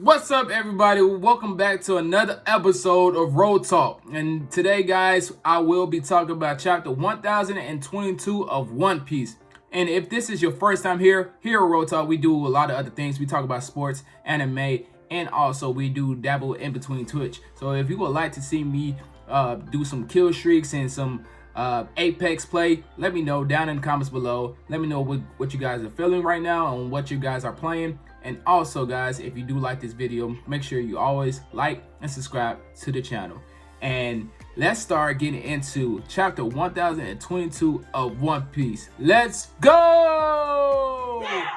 What's up, everybody? Welcome back to another episode of Road Talk. And today, guys, I will be talking about chapter 1022 of One Piece. And if this is your first time here at Road Talk, we do a lot of other things. We talk about sports, anime, and also we do dabble in between Twitch. So if you would like to see me do some kill streaks and some Apex play, let me know down in the comments below. Let me know what you guys are feeling right now and what you guys are playing. And also, guys, if you do like this video, make sure you always like and subscribe to the channel. And let's start getting into chapter 1022 of One Piece. Let's go! Yeah!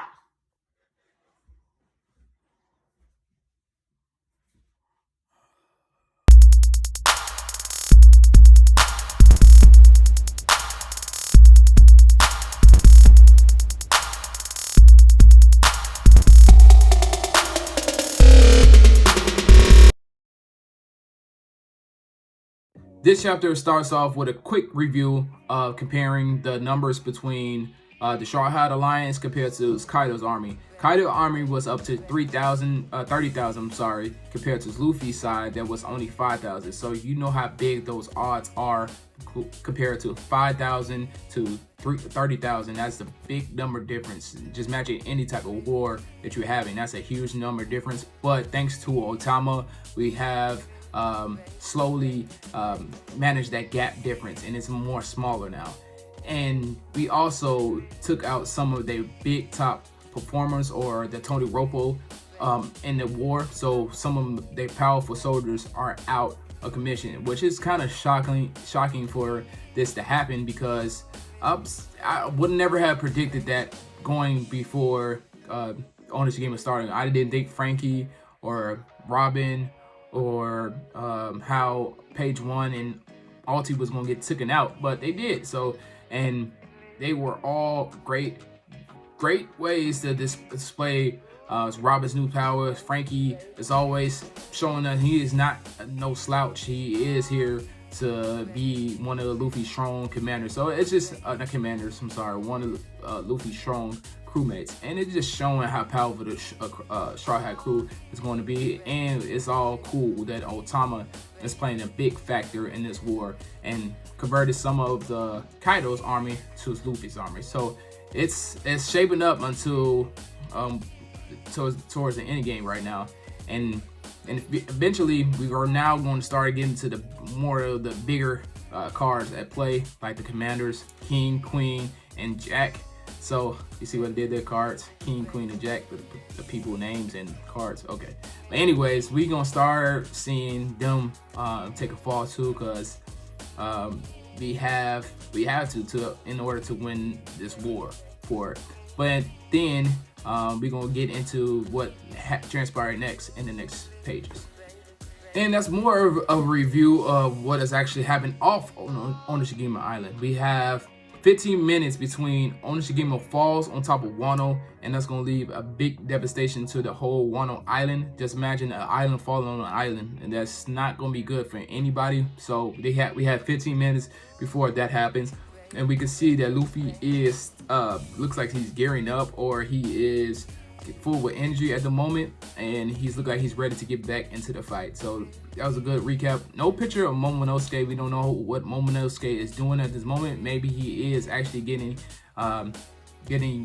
This chapter starts off with a quick review of comparing the numbers between the Straw Hat Alliance compared to Kaido's army. Kaido's army was up to 30,000, compared to Luffy's side that was only 5,000. So you know how big those odds are compared to 5,000 to 30,000. That's a big number difference. Just imagine any type of war that you're having. That's a huge number difference. But thanks to Otama, we have slowly manage that gap difference, and it's more smaller now. And we also took out some of their big top performers, or the Tony Roppo, in the war. So some of their powerful soldiers are out of commission, which is kind of shocking for this to happen, because I would never have predicted that going before Onigashima starting. I didn't think Frankie or Robin or how Page One and Alti was gonna get taken out, but they did. So, and they were all great ways to display Robin's new powers. Frankie is always showing that he is not no slouch. He is here to be one of Luffy's strong commanders. So it's just not commanders. I'm sorry, one of Luffy's strong crewmates, and it's just showing how powerful the Straw Hat crew is going to be. And it's all cool that Otama is playing a big factor in this war and converted some of the Kaido's army to Luffy's army. So it's shaping up until towards the end game right now, and eventually we are now going to start getting to the more of the bigger cards at play, like the commanders King, Queen, and Jack. So you see what I did there? Cards, King, Queen, and Jack, the people names and cards. Okay, but anyways, we gonna start seeing them take a fall too, because we have to in order to win this war for it. But then we're gonna get into what transpired next in the next pages. And that's more of a review of what has actually happened off Onigashima Island. We have 15 minutes between Onigashima falls on top of Wano, and that's going to leave a big devastation to the whole Wano Island. Just imagine an island falling on an island, and that's not going to be good for anybody. So we have 15 minutes before that happens, and we can see that Luffy is looks like he's gearing up, or he is full with energy at the moment, and he's look like he's ready to get back into the fight. So that was a good recap. No picture of Momonosuke. We don't know what Momonosuke is doing at this moment. Maybe he is actually getting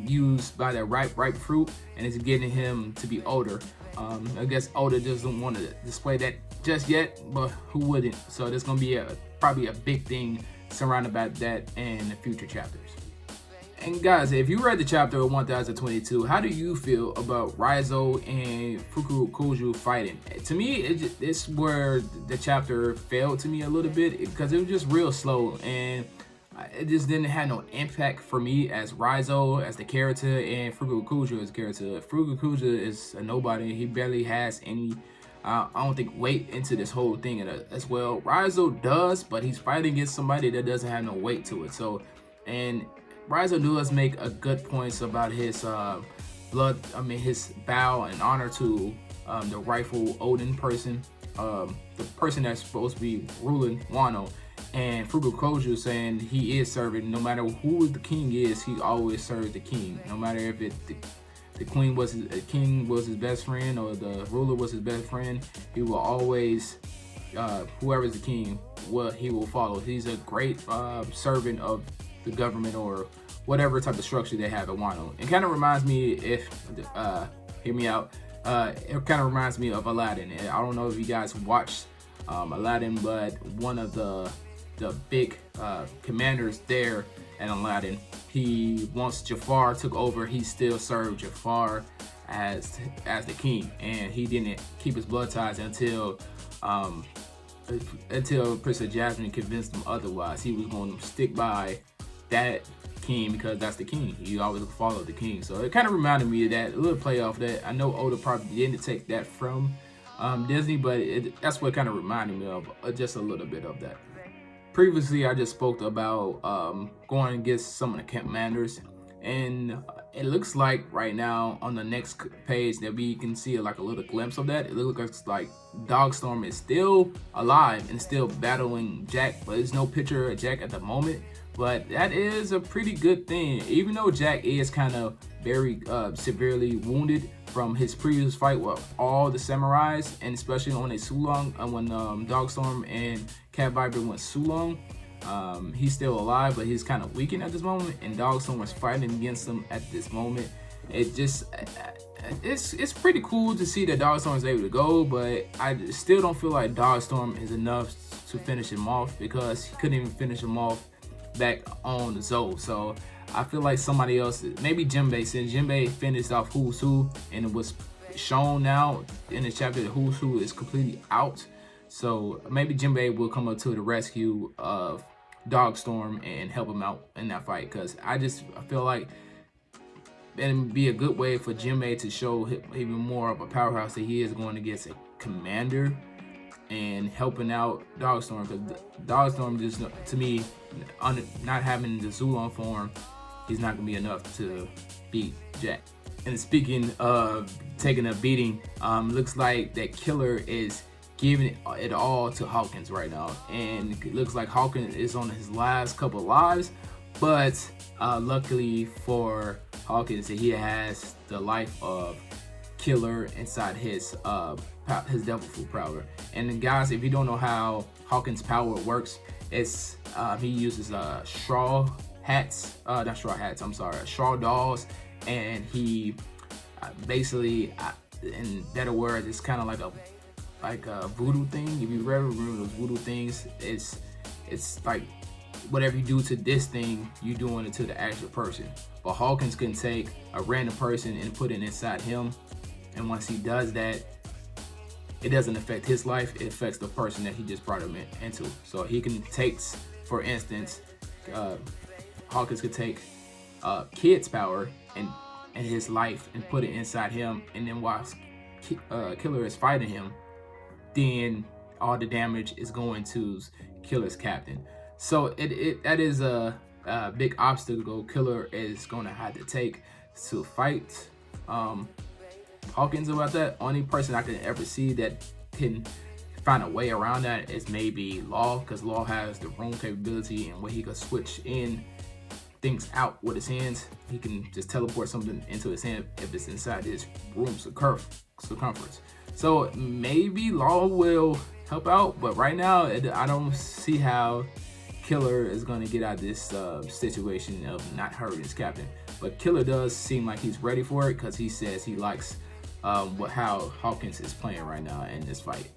used by that ripe fruit, and it's getting him to be older. I guess Oda doesn't want to display that just yet, but who wouldn't? So there's gonna be probably a big thing surrounded by that in the future chapters. And guys, if you read the chapter of 1022, how do you feel about Raizo and Fukurokuju fighting? To me, it's where the chapter failed to me a little bit, because it was just real slow, and it just didn't have no impact for me as Raizo as the character and Fukurokuju as the character. Fukurokuju is a nobody. He barely has any I don't think weight into this whole thing as well. Raizo does, but he's fighting against somebody that doesn't have no weight to it. So, and Raizo does make a good points about his his vow and honor to the rightful Odin person, the person that's supposed to be ruling Wano. And Fukurokuju saying he is serving, no matter who the king is, he always serves the king, no matter if it the king was his best friend, or the ruler was his best friend, he will always, whoever's the king, what he will follow. He's a great servant of the government or whatever type of structure they have at Wano. It kind of reminds me, hear me out, it kind of reminds me of Aladdin. And I don't know if you guys watched Aladdin, but one of the big commanders there in Aladdin, once Jafar took over, he still served Jafar as the king, and he didn't keep his blood ties until Princess Jasmine convinced him otherwise. He was going to stick by that king because that's the king. He always followed the king. So it kind of reminded me of that, a little play off that. I know Oda probably didn't take that from Disney, but that's what kind of reminded me of, just a little bit of that. Previously, I just spoke about going against some of the commanders, and it looks like right now on the next page that we can see like a little glimpse of that. It looks like Dogstorm is still alive and still battling Jack, but there's no picture of Jack at the moment. But that is a pretty good thing, even though Jack is kind of very severely wounded from his previous fight with all the samurais, and especially on a Sulong, when Dogstorm and Cat Viper went Sulong. He's still alive, but he's kind of weakened at this moment, and Dogstorm was fighting against him at this moment. It's pretty cool to see that Dogstorm is able to go, but I still don't feel like Dogstorm is enough to finish him off, because he couldn't even finish him off back on Zou. So I feel like somebody else, maybe Jinbei, since Jinbei finished off Who's Who, and it was shown now in the chapter that Who's Who is completely out. So maybe Jinbei will come up to the rescue of Dogstorm and help him out in that fight, because I feel like it would be a good way for Jinbei to show even more of a powerhouse that he is going against a commander and helping out Dogstorm, because Dogstorm, just to me, not having the Sulong form, he's not gonna be enough to beat Jack. And speaking of taking a beating, looks like that Killer is giving it all to Hawkins right now, and it looks like Hawkins is on his last couple of lives, but luckily for Hawkins, he has the life of Killer inside his Devil Fruit Prowler. And then guys, if you don't know how Hawkins' power works, it's he uses straw dolls, and he basically, in better words, it's kind of like a voodoo thing. If you ever remember those voodoo things, it's like whatever you do to this thing, you doing it to the actual person. But Hawkins can take a random person and put it inside him, and once he does that, it doesn't affect his life, it affects the person that he just brought him into. So he can take, for instance, Hawkins could take Kid's power and his life and put it inside him, and then while Killer is fighting him, then all the damage is going to Killer's captain. So that is a big obstacle Killer is going to have to take to fight Hawkins about that. Only person I can ever see that can find a way around that is maybe Law, because Law has the room capability and where he can switch in things out with his hands. He can just teleport something into his hand if it's inside his room circumference. So maybe Law will help out, but right now I don't see how Killer is going to get out of this situation of not hurting his captain. But Killer does seem like he's ready for it, because he says he likes how Hawkins is playing right now in this fight.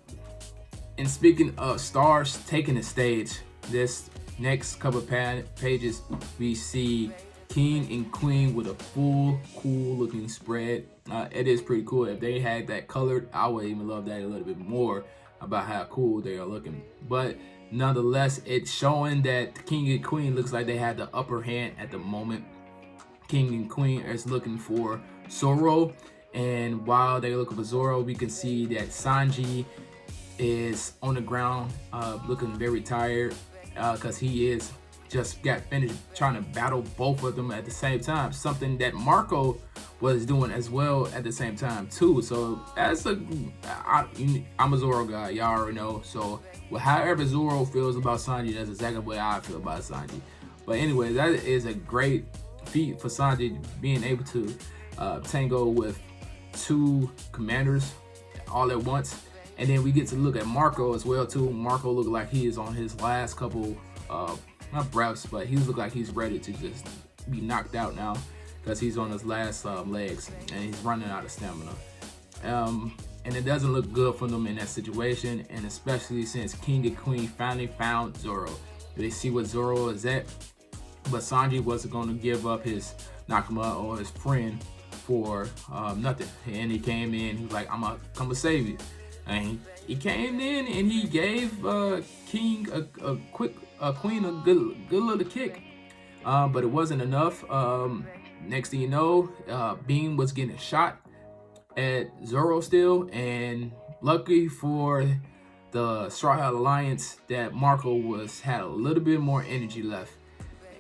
And speaking of stars taking the stage, this next couple of pages we see King and Queen with a full cool looking spread. It is pretty cool. If they had that colored, I would even love that a little bit more about how cool they are looking. But nonetheless, it's showing that the King and Queen looks like they had the upper hand at the moment. King and Queen is looking for Zoro, and while they're looking for Zoro, we can see that Sanji is on the ground looking very tired, because he is just got finished trying to battle both of them at the same time, something that Marco was doing as well at the same time too. So I'm a Zoro guy, y'all already know. So however Zoro feels about Sanji, that's exactly what I feel about Sanji. But anyway, that is a great feat for Sanji, being able to tango with two commanders all at once. And then we get to look at Marco as well too. Marco looked like he is on his last couple not breaths, but he look like he's ready to just be knocked out now, because he's on his last legs and he's running out of stamina. And it doesn't look good for them in that situation, and especially since King and Queen finally found Zoro. They see what Zoro is at, but Sanji wasn't going to give up his Nakama or his friend for nothing. And he came in, he was like, I'm gonna come to save you. And he came in and he gave King a Queen a good little kick, but it wasn't enough. Next thing you know, Beam was getting shot at Zoro still, and lucky for the Straw Hat Alliance that Marco had a little bit more energy left.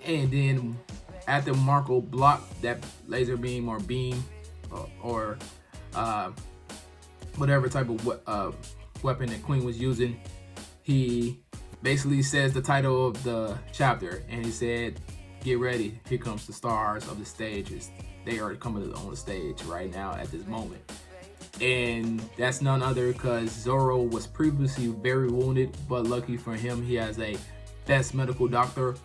And then after Marco blocked that laser beam or beam or whatever type of weapon that Queen was using, he basically says the title of the chapter, and he said, get ready, here comes the stars of the stages. They are coming on the stage right now at this moment. And that's none other because Zoro was previously very wounded, but lucky for him, he has a best medical doctor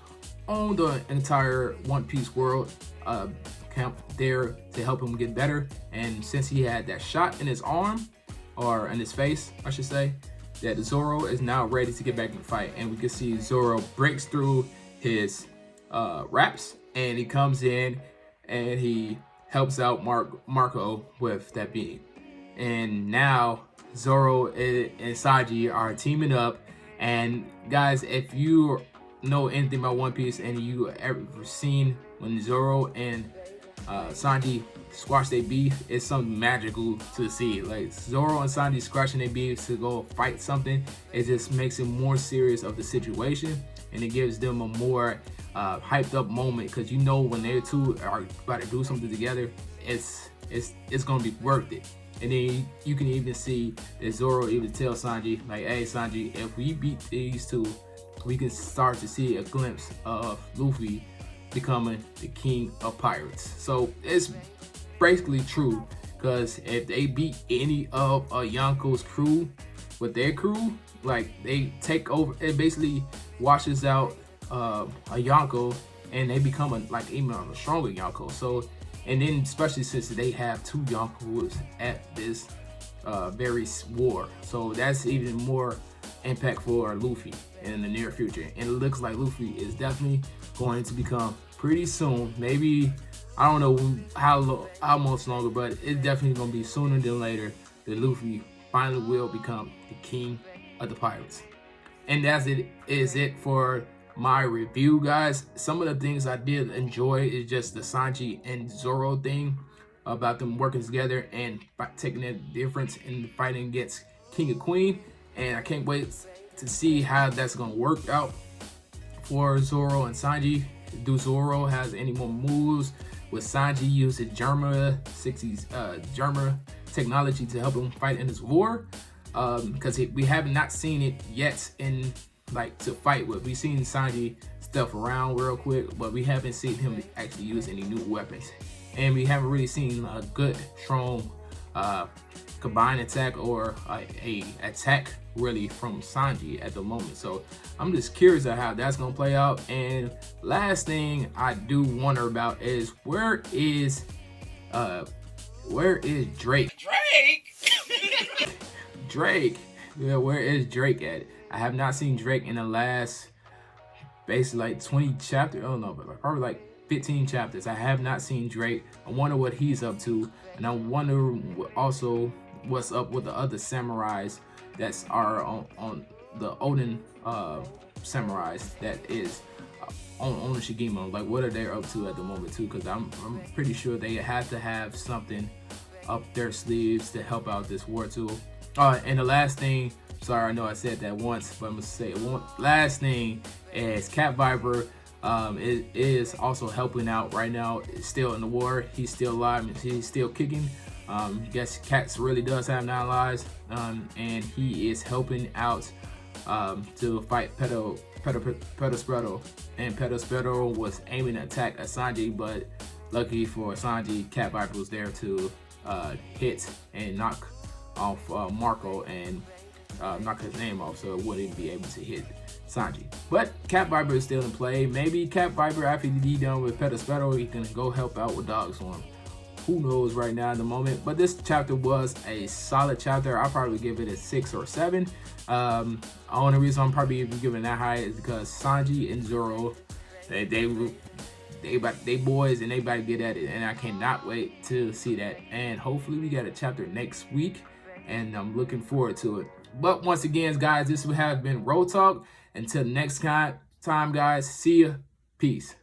on the entire One Piece world camp there to help him get better. And since he had that shot in his arm, or in his face, I should say, that Zoro is now ready to get back in the fight. And we can see Zoro breaks through his wraps, and he comes in and he helps out Marco with that beam. And now Zoro and Sanji are teaming up. And guys, if you know anything about One Piece and you ever seen when Zoro and Sanji squash their beef, it's something magical to see. Like Zoro and Sanji squashing their beef to go fight something, it just makes it more serious of the situation, and it gives them a more hyped up moment, because you know when they two are about to do something together, it's gonna be worth it. And then you can even see that Zoro even tell Sanji, like, hey Sanji, if we beat these two, we can start to see a glimpse of Luffy becoming the king of pirates. So it's basically true, because if they beat any of Yonko's crew with their crew, like they take over, it basically washes out a Yonko, and they become even a stronger Yonko. So, and then especially since they have two Yonkos at this very war, so that's even more impact for Luffy in the near future. And it looks like Luffy is definitely going to become pretty soon, maybe I don't know how much longer, but it's definitely gonna be sooner than later that Luffy finally will become the king of the pirates. And that's it for my review, guys. Some of the things I did enjoy is just the Sanji and Zoro thing, about them working together and taking that difference in fighting against King and Queen. And I can't wait to see how that's gonna work out for Zoro and Sanji. Do Zoro has any more moves? With Sanji using Germa 60s Germa technology to help him fight in this war? Because we have not seen it yet in to fight with. We've seen Sanji stuff around real quick, but we haven't seen him actually use any new weapons, and we haven't really seen a good strong combined attack or a attack really from Sanji at the moment. So I'm just curious of how that's gonna play out. And last thing I do wonder about is where is Drake? Drake. Yeah, where is Drake at? I have not seen Drake in the last basically 20 chapters. I don't know, but probably 15 chapters. I have not seen Drake. I wonder what he's up to, and I wonder also what's up with the other samurais that are on the Oden samurais that is on Shigimo. What are they up to at the moment too? Because I'm pretty sure they have to have something up their sleeves to help out this war too. And the last thing, sorry, I know I said that once, but I'm gonna say it one last thing is Cat Viper is also helping out right now. Still in the war, he's still alive and he's still kicking. I guess Cats really does have 9 lives, and he is helping out to fight Pedo Spredo. And Pedo Spredo was aiming to attack Sanji, but lucky for Sanji, Cat Viper was there to hit and knock off Marco and knock his name off, so it wouldn't be able to hit Sanji. But Cat Viper is still in play. Maybe Cat Viper, after he done with Perospero, he can go help out with Dog Swarm. Who knows right now at the moment? But this chapter was a solid chapter. I'll probably give it a 6 or 7. Only reason I'm probably giving that high is because Sanji and Zoro, they boys and they about to get at it, and I cannot wait to see that. And hopefully we get a chapter next week, and I'm looking forward to it. But once again, guys, this has been Road Talk. Until next time, guys, see ya. Peace.